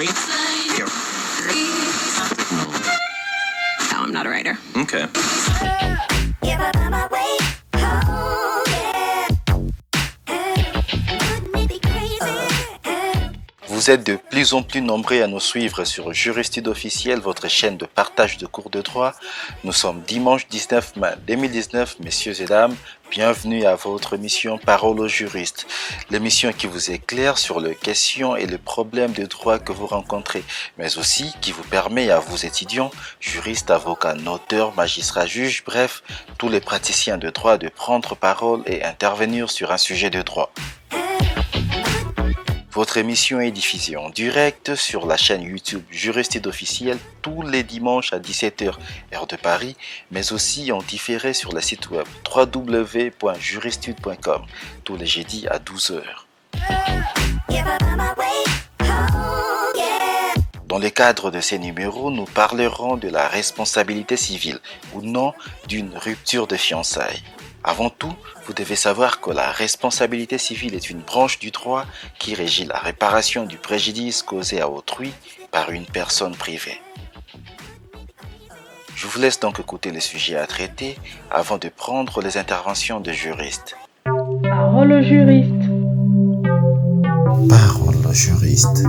No, I'm not a writer. Okay. Vous êtes de plus en plus nombreux à nous suivre sur Juristude officiel, votre chaîne de partage de cours de droit. Nous sommes dimanche 19 mai 2019, messieurs et dames. Bienvenue à votre émission Parole aux juristes, l'émission qui vous éclaire sur les questions et les problèmes de droit que vous rencontrez, mais aussi qui vous permet à vous étudiants, juristes, avocats, noteurs, magistrats, juges, bref, tous les praticiens de droit de prendre parole et intervenir sur un sujet de droit. Votre émission est diffusée en direct sur la chaîne YouTube Juristude officiel tous les dimanches à 17h heure de Paris, mais aussi en différé sur le site web www.juristude.com tous les jeudis à 12h. Dans le cadre de ces numéros, nous parlerons de la responsabilité civile ou non d'une rupture de fiançailles. Avant tout, vous devez savoir que la responsabilité civile est une branche du droit qui régit la réparation du préjudice causé à autrui par une personne privée. Je vous laisse donc écouter les sujets à traiter avant de prendre les interventions de juristes. Parole au juriste. Parole au juriste.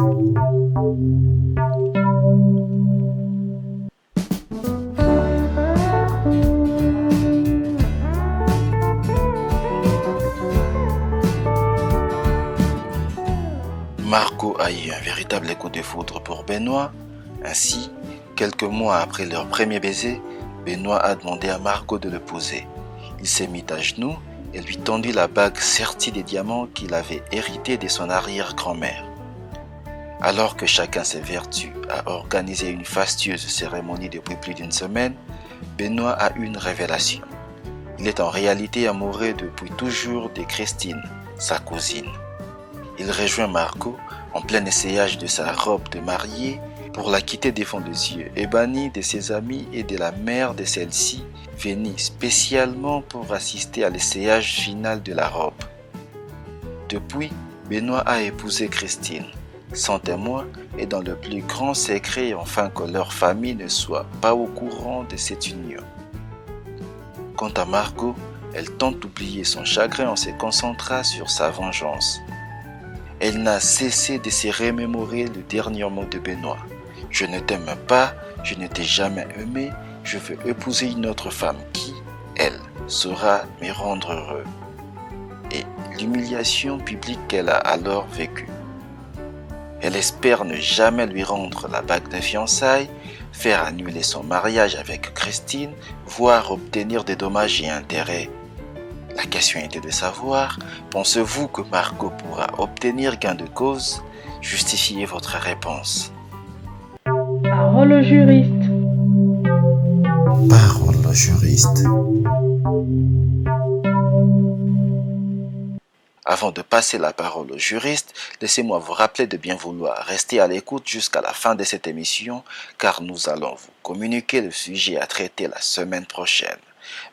Margot a eu un véritable coup de foudre pour Benoît. Ainsi, quelques mois après leur premier baiser, Benoît a demandé à Margot de l'épouser. Il s'est mis à genoux et lui tendit la bague sertie des diamants qu'il avait héritée de son arrière-grand-mère. Alors que chacun s'évertue à organiser une fastueuse cérémonie depuis plus d'une semaine, Benoît a eu une révélation. Il est en réalité amoureux depuis toujours de Christine, sa cousine. Il rejoint Margot en plein essayage de sa robe de mariée pour la quitter devant les yeux ébahis de ses amis et de la mère de celle-ci, venue spécialement pour assister à l'essayage final de la robe. Depuis, Benoît a épousé Christine, sans témoin et dans le plus grand secret afin que leur famille ne soit pas au courant de cette union. Quant à Margot, elle tente d'oublier son chagrin en se concentrant sur sa vengeance. Elle n'a cessé de se remémorer le dernier mot de Benoît. « Je ne t'aime pas, je ne t'ai jamais aimé, je veux épouser une autre femme qui, elle, saura me rendre heureux. » Et l'humiliation publique qu'elle a alors vécue. Elle espère ne jamais lui rendre la bague de fiançailles, faire annuler son mariage avec Christine, voire obtenir des dommages et intérêts. La question était de savoir, pensez-vous que Margot pourra obtenir gain de cause? Justifiez votre réponse. Parole au juriste. Parole au juriste. Avant de passer la parole au juriste, laissez-moi vous rappeler de bien vouloir rester à l'écoute jusqu'à la fin de cette émission, car nous allons vous communiquer le sujet à traiter la semaine prochaine.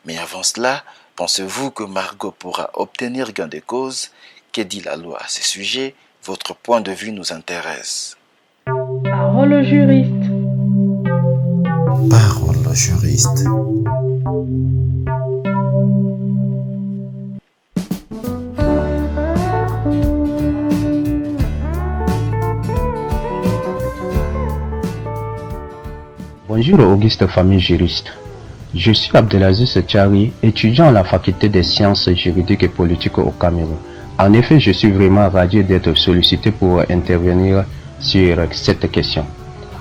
Mais avant cela, pensez-vous que Margot pourra obtenir gain de cause? Que dit la loi à ce sujet? Votre point de vue nous intéresse. Parole au juriste. Parole au juriste. Bonjour Auguste famille juriste. Je suis Abdelaziz Tchari, étudiant à la faculté des sciences juridiques et politiques au Cameroun. En effet, je suis vraiment ravi d'être sollicité pour intervenir sur cette question.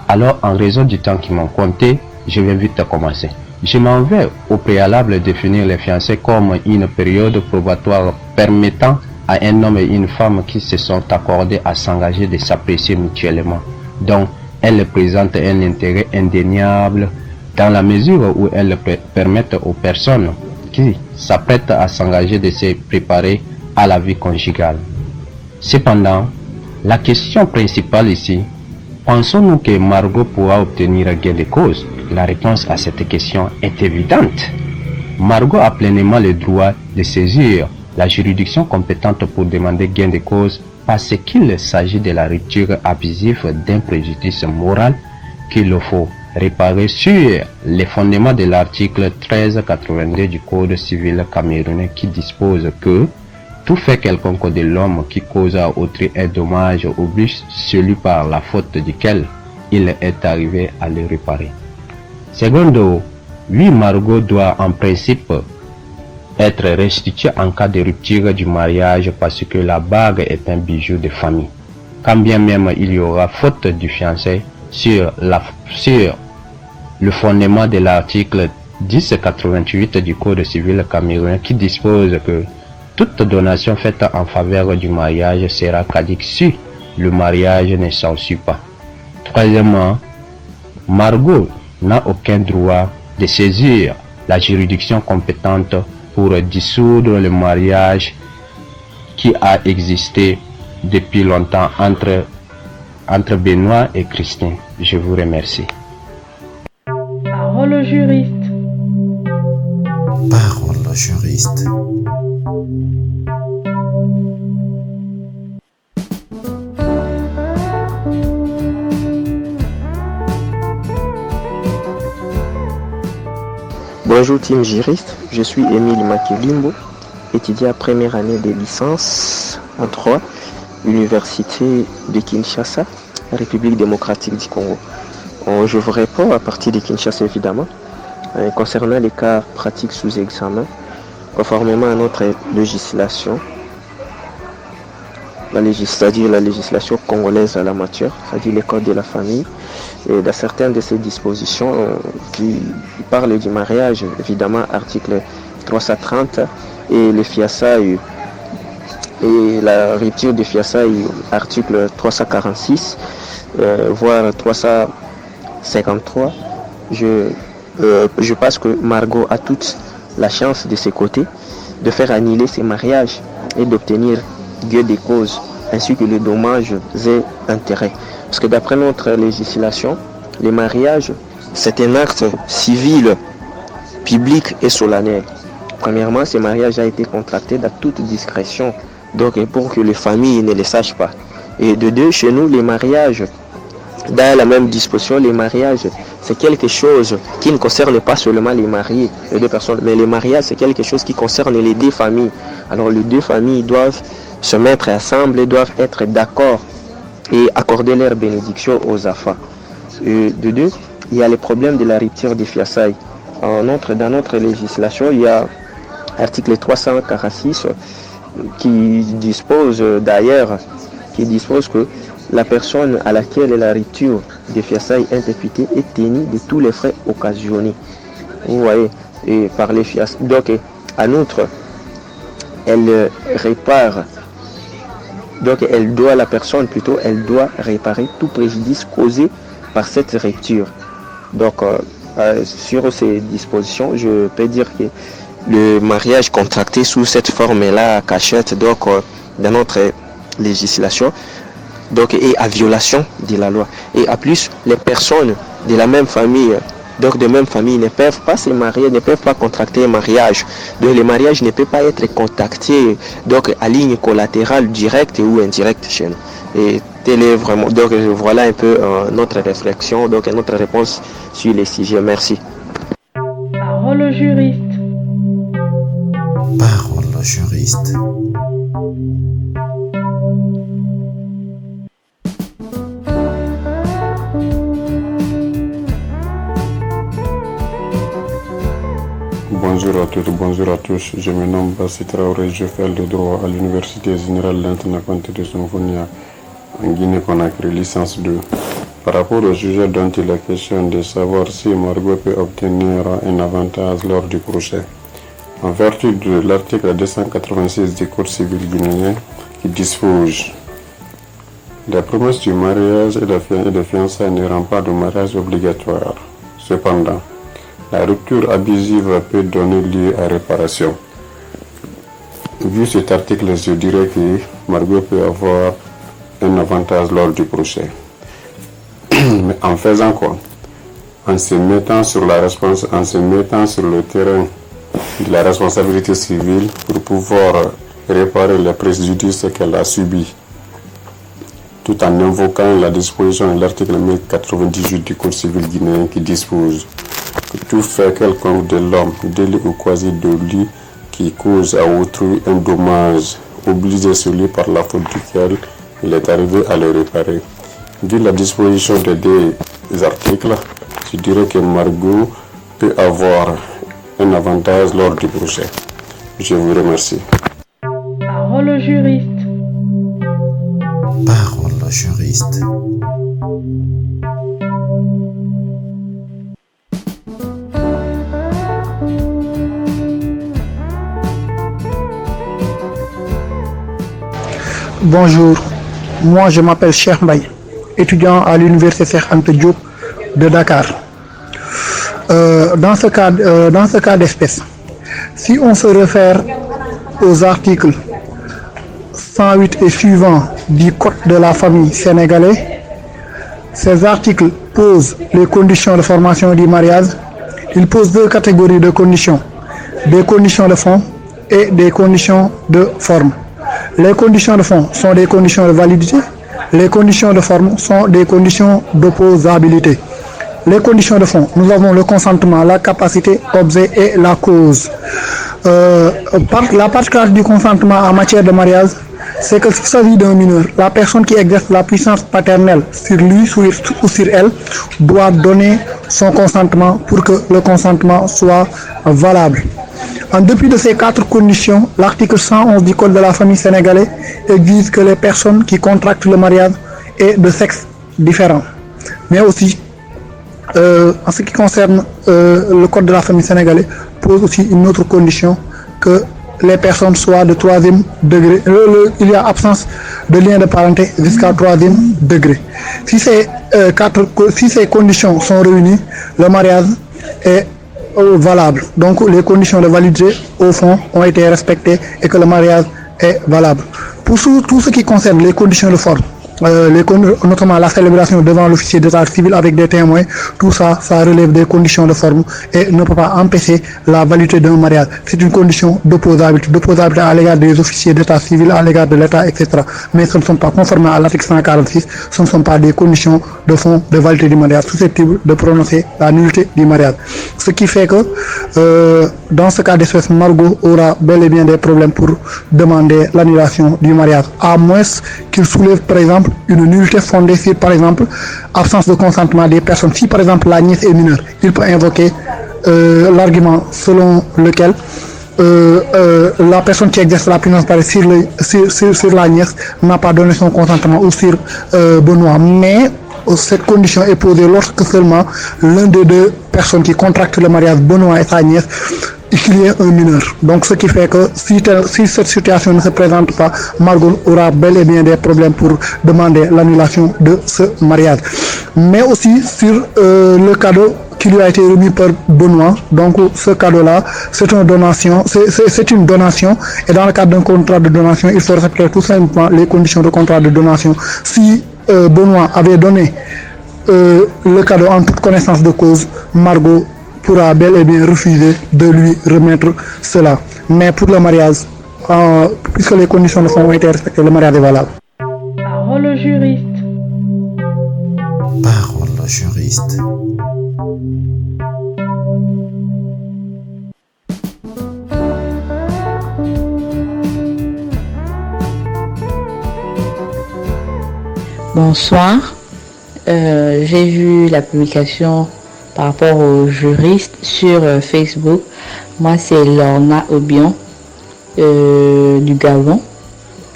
Alors, en raison du temps qui m'ont compté, je vais vite commencer. Je m'en vais au préalable définir les fiançailles comme une période probatoire permettant à un homme et une femme qui se sont accordés à s'engager de s'apprécier mutuellement. Donc, elles présentent un intérêt indéniable dans la mesure où elles permettent aux personnes qui s'apprêtent à s'engager de se préparer à la vie conjugale. Cependant, la question principale ici, pensons-nous que Margot pourra obtenir gain de cause? La réponse à cette question est évidente. Margot a pleinement le droit de saisir la juridiction compétente pour demander gain de cause parce qu'il s'agit de la rupture abusive d'un préjudice moral qu'il faut réparer sur les fondements de l'article 1382 du Code civil camerounais qui dispose que tout fait quelconque de l'homme qui cause à autrui un dommage oblige celui par la faute duquel il est arrivé à le réparer. Secondo, oui, Margot doit en principe être restituée en cas de rupture du mariage parce que la bague est un bijou de famille. Quand bien même il y aura faute du fiancé sur le fondement de l'article 1088 du Code civil camerounais qui dispose que toute donation faite en faveur du mariage sera caduque si le mariage ne s'ensuit pas. Troisièmement, Margot n'a aucun droit de saisir la juridiction compétente pour dissoudre le mariage qui a existé depuis longtemps entre Benoît et Christine. Je vous remercie. Parole au juriste. Parole au juriste. Bonjour team juriste, je suis Émile Makilimbo, étudiant première année de licence en droit, Université de Kinshasa, République démocratique du Congo. Je vous réponds à partir de Kinshasa évidemment, concernant les cas pratiques sous examen, conformément à notre législation, c'est-à-dire la législation congolaise à la matière, c'est-à-dire les codes de la famille. Et dans certaines de ces dispositions qui parlent du mariage, évidemment, article 330, et les fiançailles et la rupture des fiançailles, article 346, voire 353, je pense que Margot a toute la chance de ses côtés de faire annuler ces mariages et d'obtenir gain de cause, ainsi que les dommages et intérêts. Parce que d'après notre législation, les mariages, c'est un acte civil, public et solennel. Premièrement, ce mariage a été contracté dans toute discrétion, donc pour que les familles ne le sachent pas. Et de deux, chez nous, les mariages, dans la même disposition, les mariages, c'est quelque chose qui ne concerne pas seulement les mariés, les deux personnes, mais les mariages, c'est quelque chose qui concerne les deux familles. Alors les deux familles doivent se mettre ensemble et doivent être d'accord et accorder leur bénédiction aux enfants. De deux, il y a le problème de la rupture des fiançailles. Dans notre législation, il y a l'article 346 qui dispose que la personne à laquelle la rupture des fiançailles est imputée est tenue de tous les frais occasionnés. Vous voyez, et par les fiançailles. Donc, en outre, elle répare. Donc elle doit réparer tout préjudice causé par cette rupture. Donc sur ces dispositions, je peux dire que le mariage contracté sous cette forme-là, cachette, donc dans notre législation, donc est à violation de la loi. Et à plus, les personnes de la même famille, donc de même famille, ne peuvent pas se marier, ne peuvent pas contracter un mariage. Donc le mariage ne peut pas être contacté donc à ligne collatérale directe ou indirecte chez nous. Et tel est vraiment. Donc voilà un peu notre réflexion, donc notre réponse sur les sujets. Merci. Parole au juriste. Parole au juriste. Bonjour à toutes, bonjour à tous. Je me nomme Bassi Traoré, je fais le droit à l'Université Générale d'Antanapante de Sonfonia en Guinée-Conakry, licence 2. Par rapport au sujet dont il est question de savoir si Margot peut obtenir un avantage lors du procès. En vertu de l'article 286 du Code civil guinéen qui dispose la promesse du mariage et de fiançailles ne rend pas de mariage obligatoire. Cependant, la rupture abusive peut donner lieu à réparation. Vu cet article, je dirais que Margot peut avoir un avantage lors du procès. Mais en faisant quoi? En se mettant sur le terrain de la responsabilité civile pour pouvoir réparer les préjudices qu'elle a subis tout en invoquant la disposition de l'article 1098 du Code civil guinéen qui dispose que tout fait quelconque de l'homme, délit ou quasi délit qui cause à autrui un dommage, oblige celui par la faute duquel il est arrivé à le réparer. Vu la disposition des deux articles, je dirais que Margot peut avoir un avantage lors du procès. Je vous remercie. Parole au juriste. Parole au juriste. Bonjour, moi je m'appelle Cheikh Mbaye, étudiant à l'université Cheikh Anta Diop de Dakar. Dans ce cas d'espèce, si on se réfère aux articles 108 et suivants du Code de la famille sénégalais, ces articles posent les conditions de formation du mariage. Ils posent deux catégories de conditions, des conditions de fond et des conditions de forme. Les conditions de fond sont des conditions de validité, les conditions de forme sont des conditions d'opposabilité. Les conditions de fond, nous avons le consentement, la capacité, objet et la cause. La particularité du consentement en matière de mariage, c'est que s'il s'agit d'un mineur, la personne qui exerce la puissance paternelle sur lui ou sur elle doit donner son consentement pour que le consentement soit valable. En dépit de ces quatre conditions, l'article 111 du Code de la famille sénégalais exige que les personnes qui contractent le mariage aient de sexe différent. Mais aussi, en ce qui concerne le Code de la famille sénégalais, pose aussi une autre condition, que les personnes soient de troisième degré. Il y a absence de lien de parenté jusqu'à troisième degré. Si ces conditions sont réunies, le mariage est valable. Donc les conditions de validité au fond ont été respectées et que le mariage est valable. Pour tout ce qui concerne les conditions de forme, notamment la célébration devant l'officier d'état civil avec des témoins, tout ça, ça relève des conditions de forme et ne peut pas empêcher la validité d'un mariage. C'est une condition d'opposabilité à l'égard des officiers d'état civil, à l'égard de l'État, etc. Mais ce ne sont pas conformes à l'article 146, ce ne sont pas des conditions de fond de validité du mariage susceptibles de prononcer la nullité du mariage. Ce qui fait que dans ce cas d'espèce, Margot aura bel et bien des problèmes pour demander l'annulation du mariage, à moins qu'il soulève par exemple une nullité fondée sur par exemple absence de consentement des personnes. Si par exemple la nièce est mineure, il peut invoquer l'argument selon lequel la personne qui exerce la puissance sur la nièce n'a pas donné son consentement, ou sur Benoît. Mais cette condition est posée lorsque seulement l'un des deux personnes qui contractent le mariage, Benoît et sa nièce, qu'il y ait un mineur. Donc ce qui fait que si cette situation ne se présente pas, Margot aura bel et bien des problèmes pour demander l'annulation de ce mariage. Mais aussi sur le cadeau qui lui a été remis par Benoît. Donc ce cadeau-là, c'est une donation, et dans le cadre d'un contrat de donation, il faut respecter tout simplement les conditions de contrat de donation. Si Benoît avait donné le cadeau en toute connaissance de cause, Margot pourra bel et bien refuser de lui remettre cela. Mais pour le mariage, puisque les conditions de fond ont été respectées, le mariage est valable. Parole au juriste. Parole au juriste. Bonsoir, j'ai vu la publication par rapport aux juristes sur Facebook. Moi, c'est Lorna Obion du Gabon.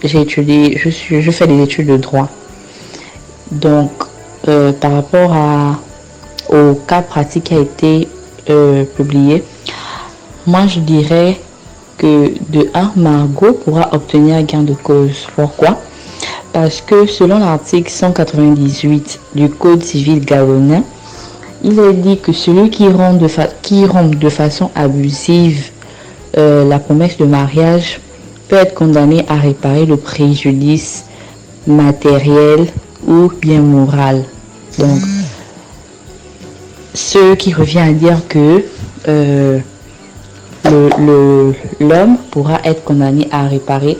Je fais des études de droit. Donc, par rapport au cas pratique qui a été publié, moi je dirais que de 1, Margot pourra obtenir gain de cause. Pourquoi? Parce que selon l'article 198 du Code civil gabonais, il est dit que celui qui rompt de façon abusive la promesse de mariage peut être condamné à réparer le préjudice matériel ou bien moral. Donc, ce qui revient à dire que l'homme pourra être condamné à réparer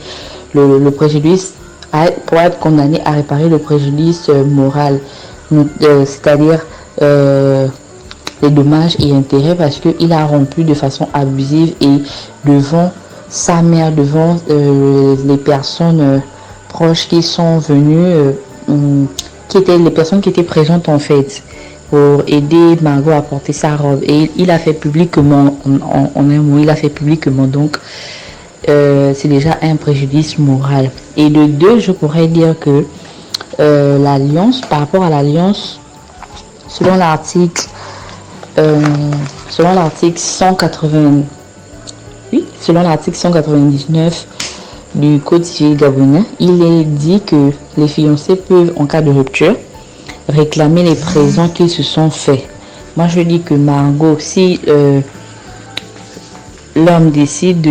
le préjudice pour être condamné à réparer le préjudice moral, c'est-à-dire les dommages et intérêts, parce qu'il a rompu de façon abusive et devant sa mère, devant les personnes proches qui sont venues, qui étaient les personnes qui étaient présentes en fait, pour aider Margot à porter sa robe. Et il a fait publiquement, en un mot, il a fait publiquement, donc c'est déjà un préjudice moral. Et de deux, je pourrais dire que l'alliance, par rapport à l'alliance, selon l'article 199 du Code civil gabonais, il est dit que les fiancés peuvent, en cas de rupture, réclamer les présents qu'ils se sont faits. Moi, je dis que Margot, si l'homme décide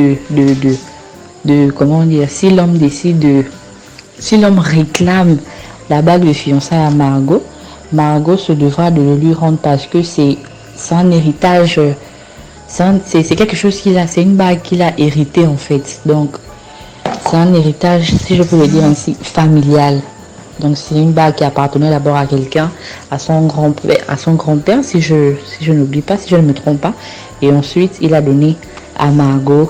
si l'homme réclame la bague de fiançailles à Margot, Margot se devra de le lui rendre, parce que c'est un héritage, c'est quelque chose qu'il a, c'est une bague qu'il a hérité en fait. Donc c'est un héritage, si je peux le dire ainsi, familial. Donc c'est une bague qui appartenait d'abord à quelqu'un, à son grand-père, si je n'oublie pas, si je ne me trompe pas. Et ensuite il a donné à Margot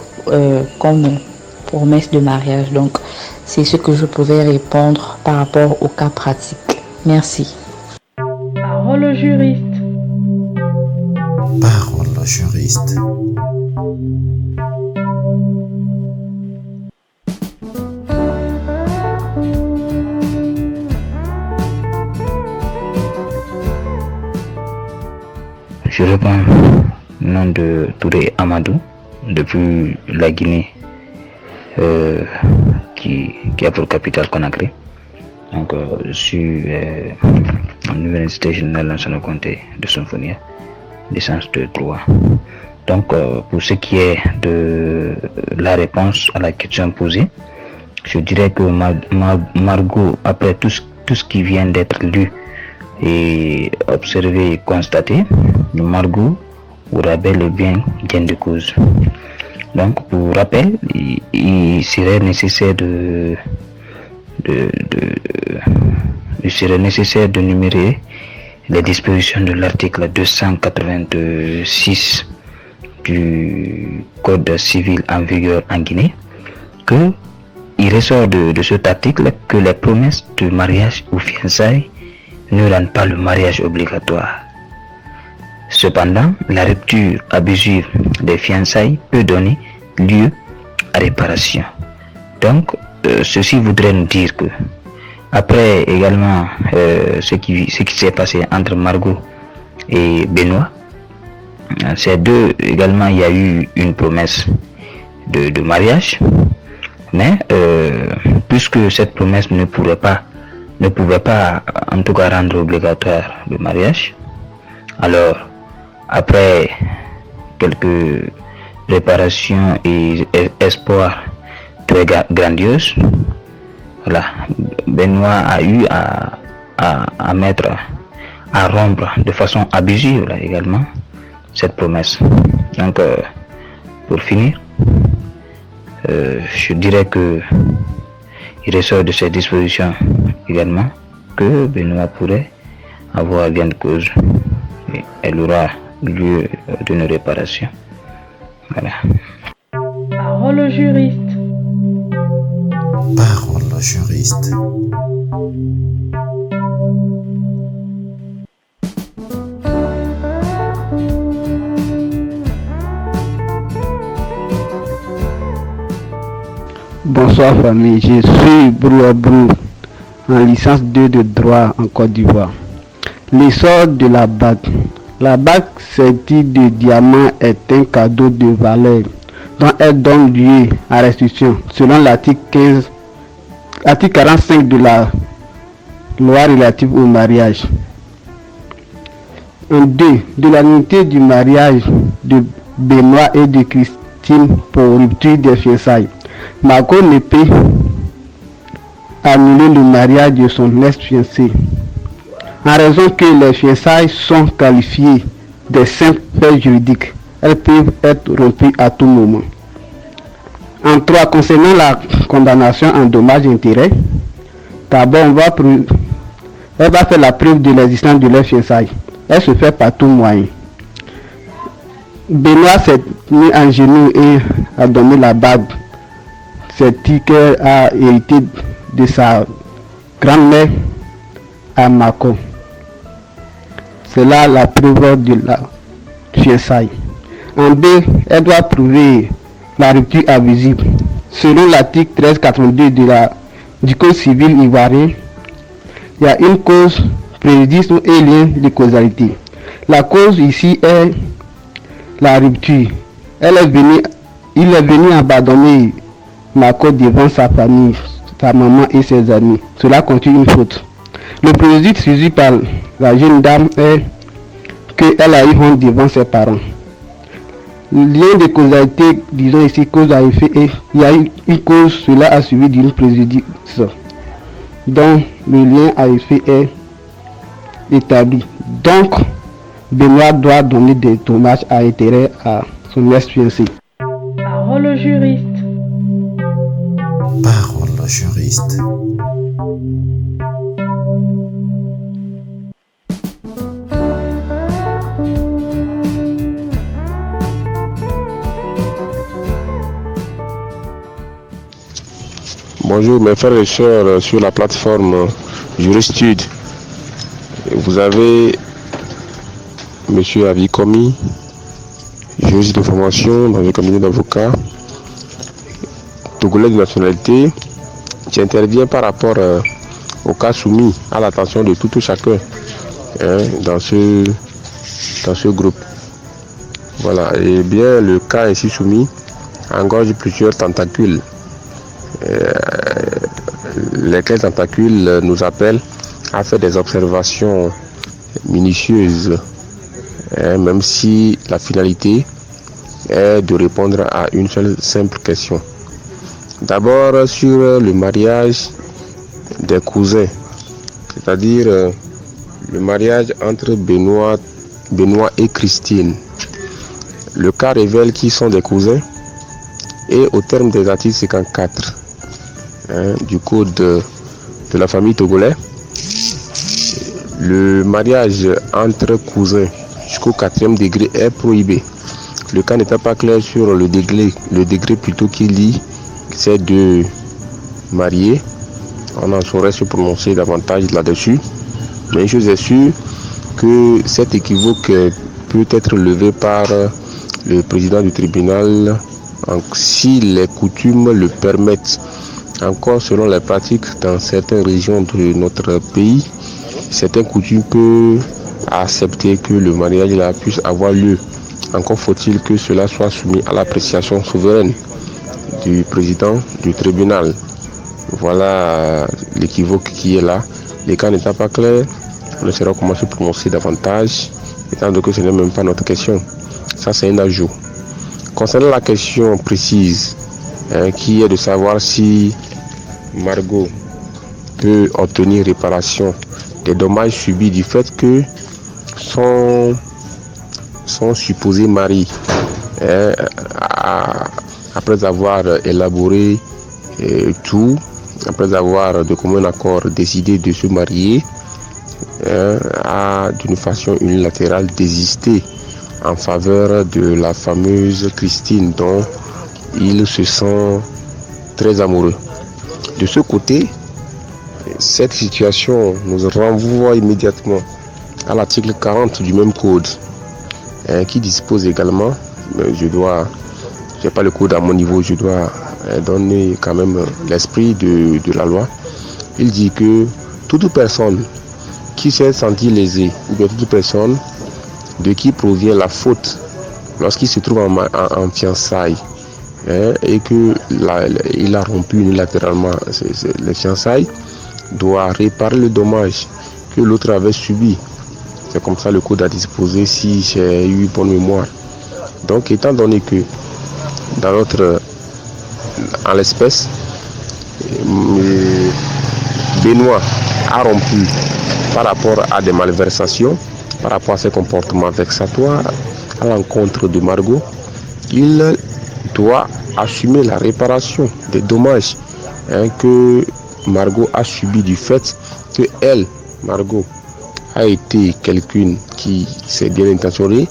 comme promesse de mariage. Donc c'est ce que je pouvais répondre par rapport au cas pratique. Merci. Parole au juriste. Parole au juriste. Je réponds au nom de Touré Amadou, depuis la Guinée, qui a pour capitale Conakry. Donc, je suis à l'Université générale nationale Comté de Symphonie, licence de droit. Donc, pour ce qui est de la réponse à la question posée, je dirais que Margot, après tout ce qui vient d'être lu et observé et constaté, Margot aura bel et bien gain de cause. Donc, pour rappel, il serait nécessaire de numérer les dispositions de l'article 286 du Code civil en vigueur en Guinée, que il ressort de cet article que les promesses de mariage ou fiançailles ne rendent pas le mariage obligatoire. Cependant, la rupture abusive des fiançailles peut donner lieu à réparation. Donc, ceci voudrait nous dire que, après également ce qui s'est passé entre Margot et Benoît, ces deux également, il y a eu une promesse de mariage, mais puisque cette promesse ne pouvait pas en tout cas rendre obligatoire le mariage, alors après quelques réparations et espoirs très grandioses, voilà, Benoît a eu à rompre de façon abusive là, également cette promesse. Donc pour finir, je dirais que il ressort de ces dispositions également que Benoît pourrait avoir gain de cause et elle aura lieu d'une réparation. Voilà. Parole au juriste. Parole au juriste. Bonsoir famille, je suis Brou en licence 2 de droit en Côte d'Ivoire. L'essor de la bague. La bague sertie de diamant est un cadeau de valeur dont elle donne lieu à restitution selon l'article 45 de la loi relative au mariage. En 2. De l'annuité du mariage de Benoît et de Christine pour rupture des fiançailles. Margot ne peut annuler le mariage de son ex-fiancé en raison que les fiançailles sont qualifiées de simples faits juridiques. Elles peuvent être rompues à tout moment. En 3. Concernant la condamnation en dommages et intérêts, D'abord, elle va faire la preuve de l'existence de leur fiançailles. Elle se fait par tout moyen. Benoît s'est mis en genoux et a donné la bague. C'est dit qu'elle a hérité de sa grand-mère à Marco. C'est là la preuve de la fiançaille. En B, elle doit prouver la rupture abusive. Selon l'article 1382 du Code civil ivoirien, il y a une cause, préjudice et lien de causalité. La cause ici est la rupture. Il est venu abandonner Marco devant sa famille, sa maman et ses amis. Cela constitue une faute. Le préjudice suivi par la jeune dame est qu'elle a eu honte devant ses parents. Le lien de causalité, disons ici cause à effet, et il y a une cause, cela a suivi d'une préjudice. Donc le lien à effet est établi. Donc Benoît doit donner des dommages à intérêt à son ex-fiancé. Parole au juriste. Parole au juriste. Bonjour mes frères et sœurs sur la plateforme Juristude. Vous avez Monsieur Avikomi, juriste de formation dans un cabinet d'avocats, togolais de nationalité, qui intervient par rapport au cas soumis à l'attention de tout chacun dans ce groupe. Voilà, et bien le cas ainsi soumis engorge plusieurs tentacules. Lesquels tentacules nous appellent à faire des observations minutieuses, même si la finalité est de répondre à une seule simple question. D'abord sur le mariage des cousins, c'est-à-dire le mariage entre Benoît et Christine. Le cas révèle qu'ils sont des cousins et au terme des articles 54 du code de la famille togolais, le mariage entre cousins jusqu'au 4e degré est prohibé. Le cas n'était pas clair sur le degré plutôt qui lie ces deux mariés. On en saurait se prononcer davantage là-dessus. Mais une chose est sûre, que cet équivoque peut être levé par le président du tribunal si les coutumes le permettent. Encore selon les pratiques dans certaines régions de notre pays, certaines coutumes peuvent accepter que le mariage là puisse avoir lieu. Encore faut-il que cela soit soumis à l'appréciation souveraine du président du tribunal. Voilà l'équivoque qui est là. Les cas n'étant pas clairs, on ne saura comment se prononcer davantage, étant donné que ce n'est même pas notre question. Ça, c'est un ajout. Concernant la question précise, qui est de savoir si Margot peut obtenir réparation des dommages subis du fait que son supposé mari, après avoir élaboré tout, après avoir de commun accord décidé de se marier, a d'une façon unilatérale désisté en faveur de la fameuse Christine dont il se sent très amoureux. De ce côté, cette situation nous renvoie immédiatement à l'article 40 du même code qui dispose également, je n'ai pas le code à mon niveau, je dois donner quand même l'esprit de la loi. Il dit que toute personne qui s'est sentie lésée, ou bien toute personne de qui provient la faute lorsqu'il se trouve en fiançailles, et qu'il a rompu unilatéralement les fiançailles, doit réparer le dommage que l'autre avait subi. C'est comme ça le code a disposé, si j'ai eu bonne mémoire. Donc étant donné que en l'espèce, Benoît a rompu par rapport à des malversations, par rapport à ses comportements vexatoires à l'encontre de Margot, il doit assumer la réparation des dommages que Margot a subi du fait que elle, Margot, a été quelqu'un qui s'est bien intentionné,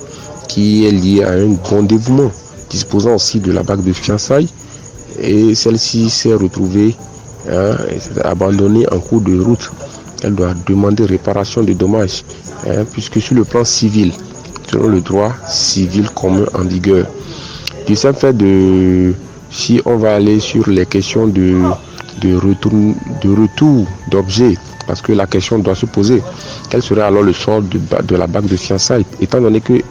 qui est lié à un bon dévouement, disposant aussi de la bague de fiançailles, et celle-ci s'est retrouvée abandonnée en cours de route. Elle doit demander réparation des dommages, puisque sur le plan civil, selon le droit civil commun en vigueur, du simple fait de, si on va aller sur les questions de retour d'objets, parce que la question doit se poser, quel serait alors le sort de la bague de fiançailles, étant donné que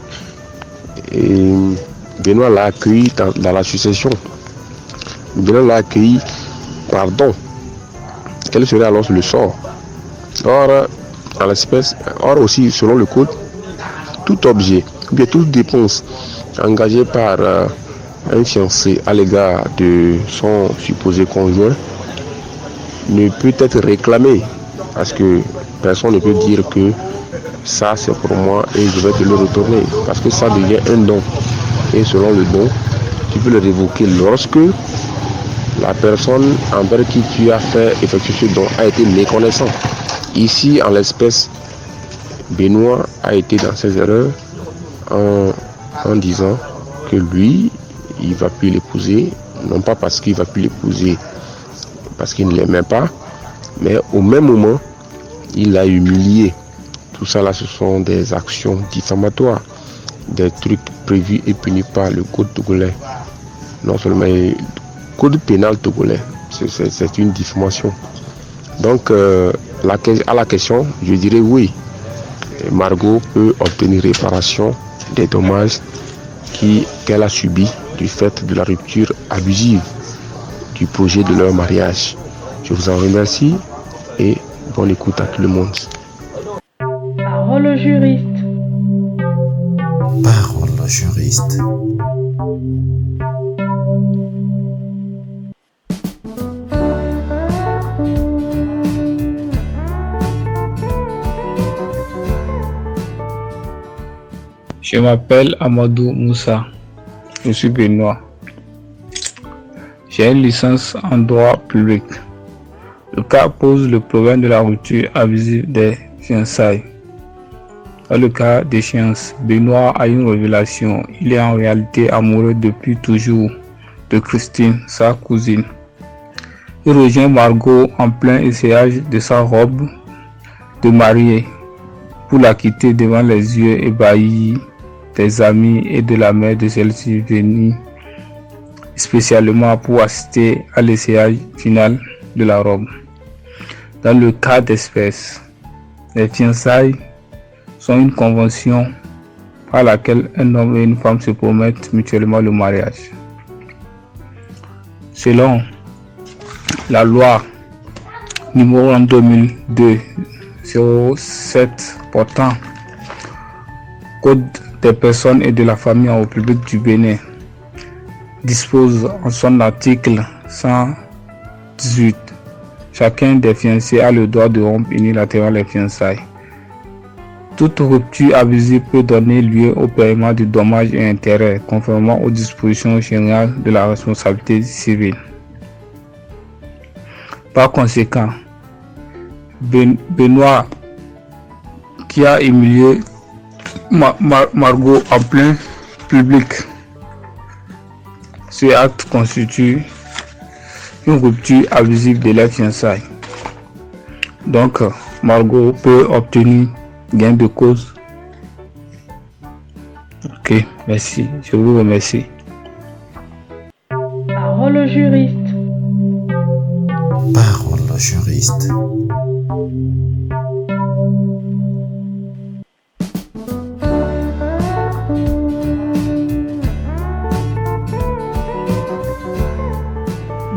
Benoît l'a accueilli dans la succession. Benoît l'a accueilli, pardon. Quel serait alors le sort? Or, en l'espèce, or aussi, selon le code, tout objet, ou bien toute dépense engagée par un fiancé à l'égard de son supposé conjoint ne peut être réclamé, parce que personne ne peut dire que ça c'est pour moi et je vais te le retourner, parce que ça devient un don, et selon le don tu peux le révoquer lorsque la personne envers qui tu as fait effectuer ce don a été méconnaissant. Ici, en l'espèce, Benoît a été dans ses erreurs en disant que lui, il ne va plus l'épouser, non pas parce qu'il ne va plus l'épouser, parce qu'il ne l'aimait pas, mais au même moment, il l'a humilié. Tout ça là, ce sont des actions diffamatoires, des trucs prévus et punis par le code togolais. Non seulement le code pénal togolais, c'est une diffamation. Donc, à la question, je dirais oui. Margot peut obtenir réparation des dommages qu'elle a subis du fait de la rupture abusive du projet de leur mariage. Je vous en remercie et bonne écoute à tout le monde. Parole au juriste. Parole au juriste. Je m'appelle Amadou Moussa. Je suis Benoît. J'ai une licence en droit public. Le cas pose le problème de la rupture abusive des fiançailles. Dans le cas d'échéance, Benoît a une révélation. Il est en réalité amoureux depuis toujours de Christine, sa cousine. Il rejoint Margot en plein essayage de sa robe de mariée pour la quitter devant les yeux ébahis des amis et de la mère de celle-ci venue spécialement pour assister à l'essayage final de la robe. Dans le cas d'espèce, les fiançailles sont une convention par laquelle un homme et une femme se promettent mutuellement le mariage. Selon la loi numéro 2002-07 portant Code des personnes et de la famille en République du Bénin, dispose en son article 118, chacun des fiancés a le droit de rompre unilatéralement les fiançailles. Toute rupture abusive peut donner lieu au paiement de dommages et intérêts, conformément aux dispositions générales de la responsabilité civile. Par conséquent, Benoît, qui a humilié Margot en plein public, ce acte constitue une rupture abusive de la fiançailles. Donc, Margot peut obtenir gain de cause. Ok, merci. Je vous remercie. Parole au juriste. Parole au juriste.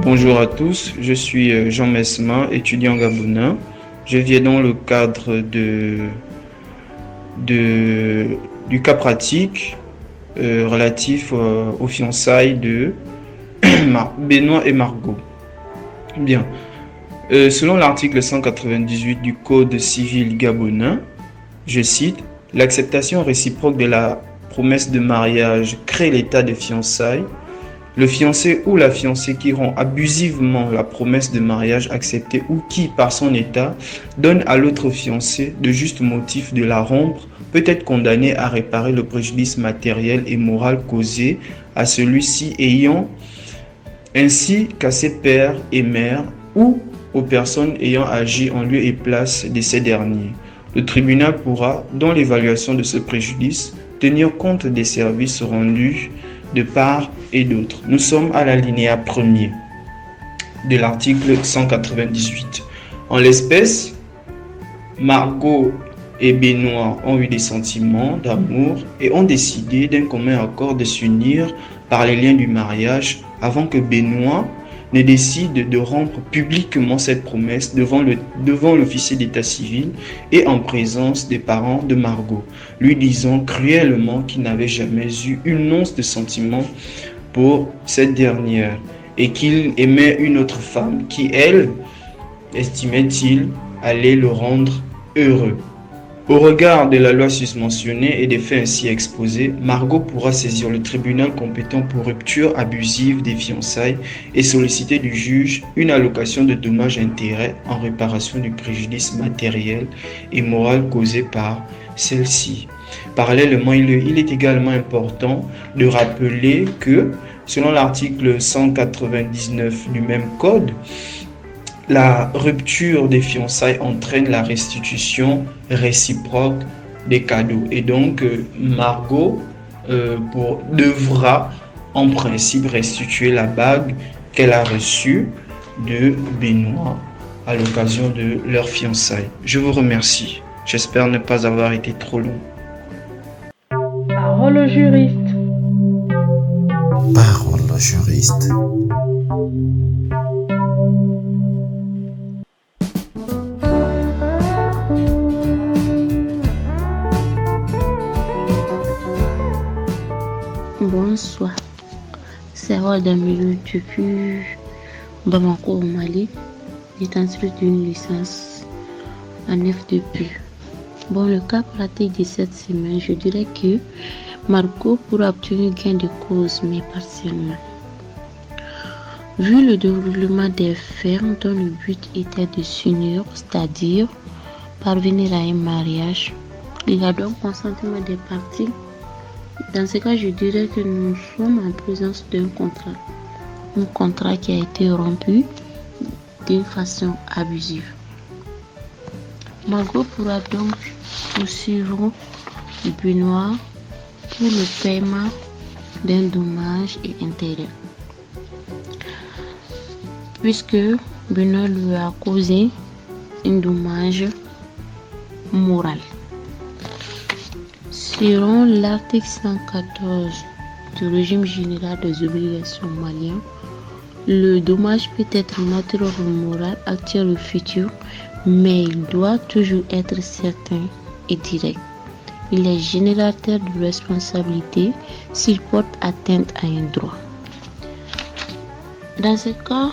Bonjour à tous, je suis Jean Mesma, étudiant gabonais. Je viens dans le cadre du cas pratique relatif aux fiançailles de Benoît et Margot. Bien, selon l'article 198 du Code civil gabonais, je cite, « L'acceptation réciproque de la promesse de mariage crée l'état de fiançailles Le fiancé ou la fiancée qui rompt abusivement la promesse de mariage acceptée ou qui, par son état, donne à l'autre fiancé de justes motifs de la rompre peut être condamné à réparer le préjudice matériel et moral causé à celui-ci ayant ainsi qu'à ses pères et mères ou aux personnes ayant agi en lieu et place de ces derniers. Le tribunal pourra, dans l'évaluation de ce préjudice, tenir compte des services rendus de part et d'autre. Nous sommes à l'alinéa 1er de l'article 198. En l'espèce, Margot et Benoît ont eu des sentiments d'amour et ont décidé d'un commun accord de s'unir par les liens du mariage avant que Benoît ne décide de rompre publiquement cette promesse devant l'officier d'état civil et en présence des parents de Margot, lui disant cruellement qu'il n'avait jamais eu une once de sentiment pour cette dernière et qu'il aimait une autre femme qui, elle, estimait-il, allait le rendre heureux. Au regard de la loi susmentionnée et des faits ainsi exposés, Margot pourra saisir le tribunal compétent pour rupture abusive des fiançailles et solliciter du juge une allocation de dommages-intérêts en réparation du préjudice matériel et moral causé par celle-ci. Parallèlement, il est également important de rappeler que, selon l'article 199 du même code, la rupture des fiançailles entraîne la restitution réciproque des cadeaux. Et donc, Margot devra en principe restituer la bague qu'elle a reçue de Benoît à l'occasion de leur fiançailles. Je vous remercie. J'espère ne pas avoir été trop long. Parole au juriste. Parole au juriste. Bonsoir, c'est Wada Milou depuis Bamako au Mali, détentrice d'une licence en FDP. Bon, le cas pratique de cette semaine, je dirais que Margot pourra obtenir gain de cause, mais partiellement. Vu le déroulement des faits dont le but était de s'unir, c'est-à-dire parvenir à un mariage, il y a donc consentement des parties. Dans ce cas, je dirais que nous sommes en présence d'un contrat. Un contrat qui a été rompu d'une façon abusive. Margot pourra donc poursuivre Benoît pour le paiement d'un dommage et intérêt. Puisque Benoît lui a causé un dommage moral. Selon l'article 114 du régime général des obligations maliennes, le dommage peut être naturel ou moral, actuel ou futur, mais il doit toujours être certain et direct. Il est générateur de responsabilité s'il porte atteinte à un droit. Dans ce cas,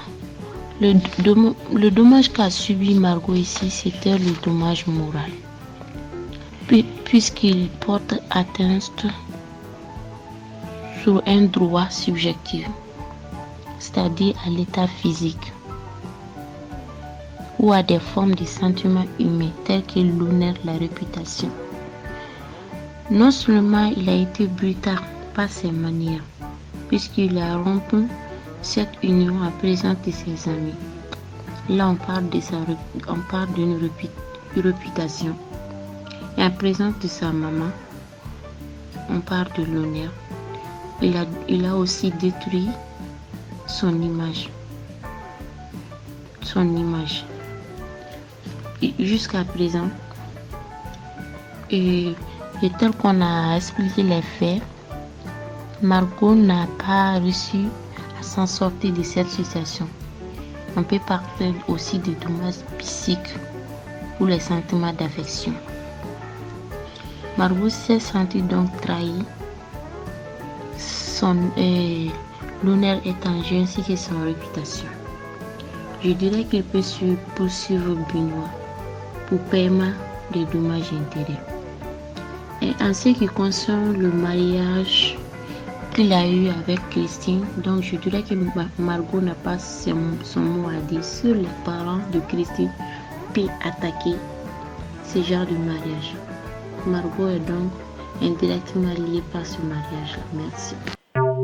le dommage qu'a subi Margot ici, c'était le dommage moral. Puisqu'il porte atteinte sur un droit subjectif, c'est-à-dire à l'état physique, ou à des formes de sentiments humains tels que l'honneur, la réputation. Non seulement il a été brutal par ses manières, puisqu'il a rompu cette union en présence de ses amis. Là, on parle d'une réputation. Et en présence de sa maman, on parle de l'honneur. Il a aussi détruit son image. Et jusqu'à présent, et tel qu'on a expliqué les faits, Margot n'a pas réussi à s'en sortir de cette situation. On peut parler aussi de dommages psychiques ou les sentiments d'affection. Margot s'est sentie donc trahie, l'honneur est en jeu ainsi que son réputation. Je dirais qu'il peut poursuivre Benoît pour paiement des dommages et intérêts. Et en ce qui concerne le mariage qu'il a eu avec Christine. Donc je dirais que Margot n'a pas son mot à dire. Sur les parents de Christine peut attaquer ce genre de mariage. Margot est donc indirectement liée par ce mariage-là. Merci.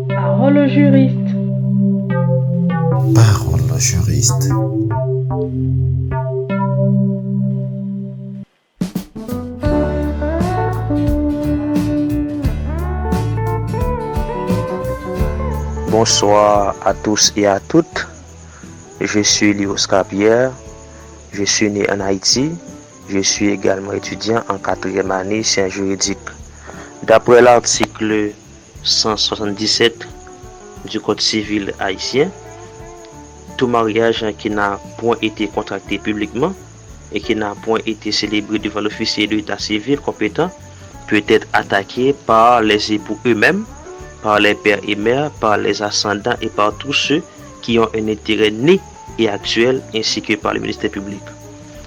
Parole au juriste. Parole au juriste. Bonsoir à tous et à toutes. Je suis Lioscar Pierre. Je suis né en Haïti. Je suis également étudiant en 4e année sciences juridiques. D'après l'article 177 du Code civil haïtien, tout mariage qui n'a point été contracté publiquement et qui n'a point été célébré devant l'officier de l'état civil compétent peut être attaqué par les époux eux-mêmes, par les pères et mères, par les ascendants et par tous ceux qui ont un intérêt né et actuel, ainsi que par le ministère public.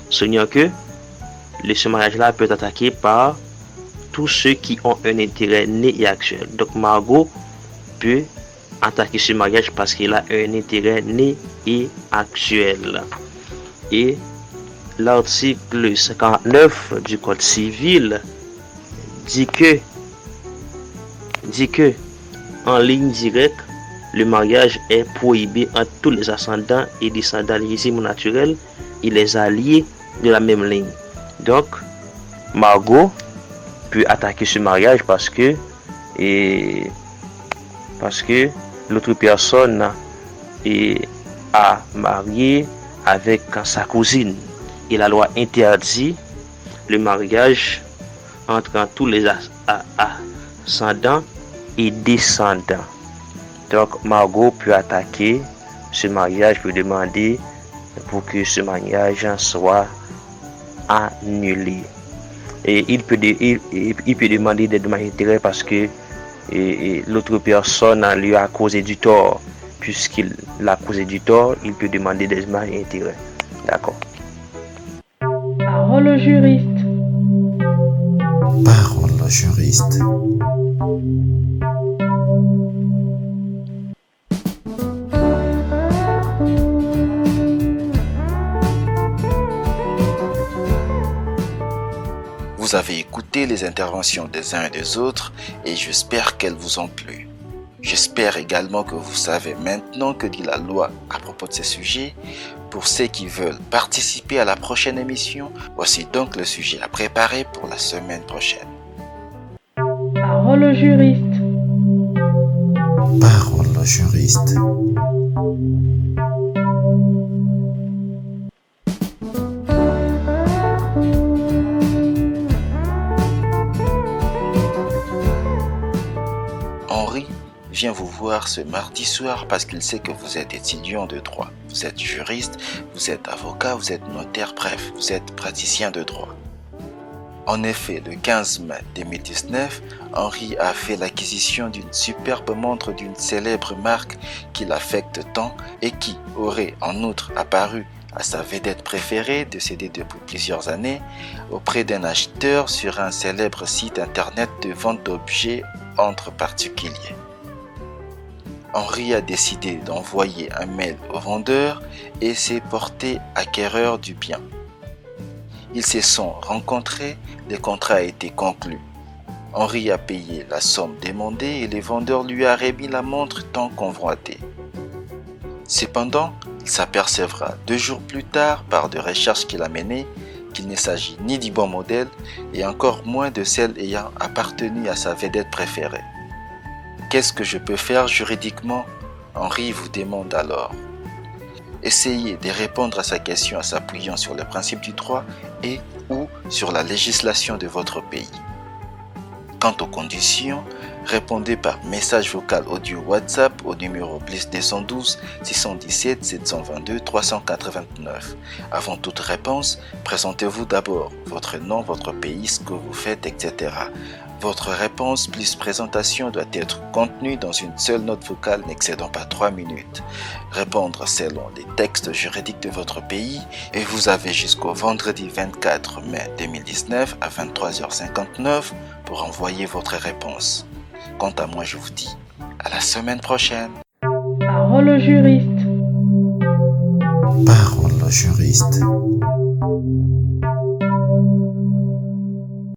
Soulignons que ce mariage-là peut être attaqué par tous ceux qui ont un intérêt né et actuel. Donc Margot peut attaquer ce mariage parce qu'il a un intérêt né et actuel. Et l'article 59 du Code civil dit que en ligne directe, le mariage est prohibé entre tous les ascendants et descendants légitimes ou naturels et les alliés de la même ligne. Donc, Margot peut attaquer ce mariage parce que l'autre personne a marié avec sa cousine. Et la loi interdit le mariage entre tous les ascendants et descendants. Donc Margot peut attaquer ce mariage, peut demander pour que ce mariage soit annulé. Et il peut demander des dommages et intérêts parce que l'autre personne lui a causé du tort. Puisqu'il a causé du tort, il peut demander des dommages et intérêts. D'accord. Parole au juriste. Parole au juriste. Vous avez écouté les interventions des uns et des autres et j'espère qu'elles vous ont plu. J'espère également que vous savez maintenant que dit la loi à propos de ces sujets. Pour ceux qui veulent participer à la prochaine émission, voici donc le sujet à préparer pour la semaine prochaine. Parole au juriste. Parole au juriste. Henri vient vous voir ce mardi soir parce qu'il sait que vous êtes étudiant de droit. Vous êtes juriste, vous êtes avocat, vous êtes notaire, bref, vous êtes praticien de droit. En effet, le 15 mai 2019, Henri a fait l'acquisition d'une superbe montre d'une célèbre marque qui l'affecte tant et qui aurait en outre apparu à sa vedette préférée décédée depuis plusieurs années auprès d'un acheteur sur un célèbre site internet de vente d'objets entre particuliers. Henri a décidé d'envoyer un mail au vendeur et s'est porté acquéreur du bien. Ils se sont rencontrés, le contrat a été conclu. Henri a payé la somme demandée et le vendeur lui a remis la montre tant convoitée. Cependant, il s'apercevra 2 jours plus tard par des recherches qu'il a menées qu'il ne s'agit ni du bon modèle et encore moins de celle ayant appartenu à sa vedette préférée. Qu'est-ce que je peux faire juridiquement? Henri vous demande alors. Essayez de répondre à sa question en s'appuyant sur les principes du droit et ou sur la législation de votre pays. Quant aux conditions, répondez par message vocal audio WhatsApp au numéro +212 617 722 389. Avant toute réponse, présentez-vous d'abord votre nom, votre pays, ce que vous faites, etc. Votre réponse plus présentation doit être contenue dans une seule note vocale n'excédant pas 3 minutes. Répondre selon les textes juridiques de votre pays et vous avez jusqu'au vendredi 24 mai 2019 à 23h59 pour envoyer votre réponse. Quant à moi, je vous dis À la semaine prochaine. Parole au juriste. Parole au juriste.